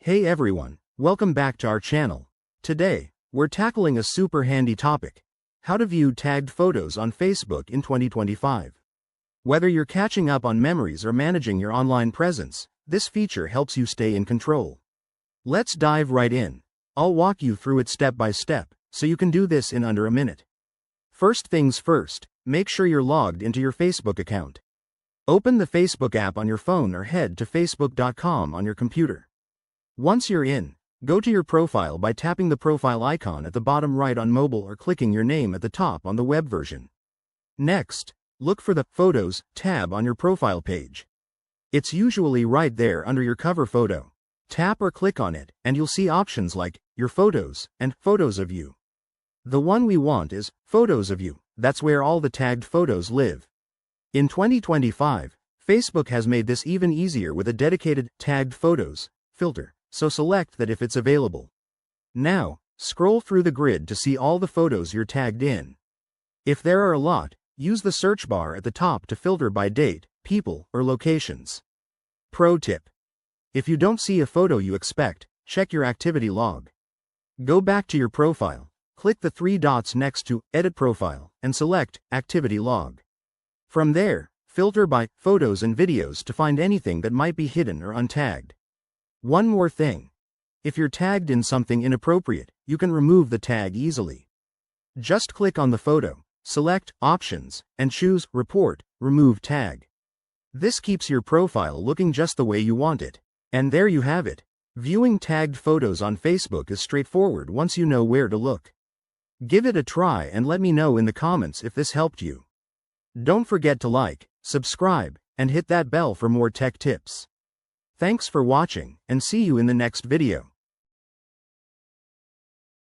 Hey everyone, welcome back to our channel. Today, we're tackling a super handy topic: how to view tagged photos on Facebook in 2025. Whether you're catching up on memories or managing your online presence, this feature helps you stay in control. Let's dive right in. I'll walk you through it step by step, so you can do this in under a minute. First things first, make sure you're logged into your Facebook account. Open the Facebook app on your phone or head to facebook.com on your computer. Once you're in, go to your profile by tapping the profile icon at the bottom right on mobile or clicking your name at the top on the web version. Next, look for the Photos tab on your profile page. It's usually right there under your cover photo. Tap or click on it, and you'll see options like Your Photos and Photos of You. The one we want is Photos of You. That's where all the tagged photos live. In 2025, Facebook has made this even easier with a dedicated Tagged Photos filter, so select that if it's available. Now, scroll through the grid to see all the photos you're tagged in. If there are a lot, use the search bar at the top to filter by date, people, or locations. Pro tip: if you don't see a photo you expect, check your activity log. Go back to your profile, click the three dots next to Edit Profile, and select Activity Log. From there, filter by photos and videos to find anything that might be hidden or untagged. One more thing: if you're tagged in something inappropriate, you can remove the tag easily. Just click on the photo, select Options, and choose Report, Remove Tag. This keeps your profile looking just the way you want it. And there you have it. Viewing tagged photos on Facebook is straightforward once you know where to look. Give it a try and let me know in the comments if this helped you. Don't forget to like, subscribe, and hit that bell for more tech tips. Thanks for watching, and see you in the next video.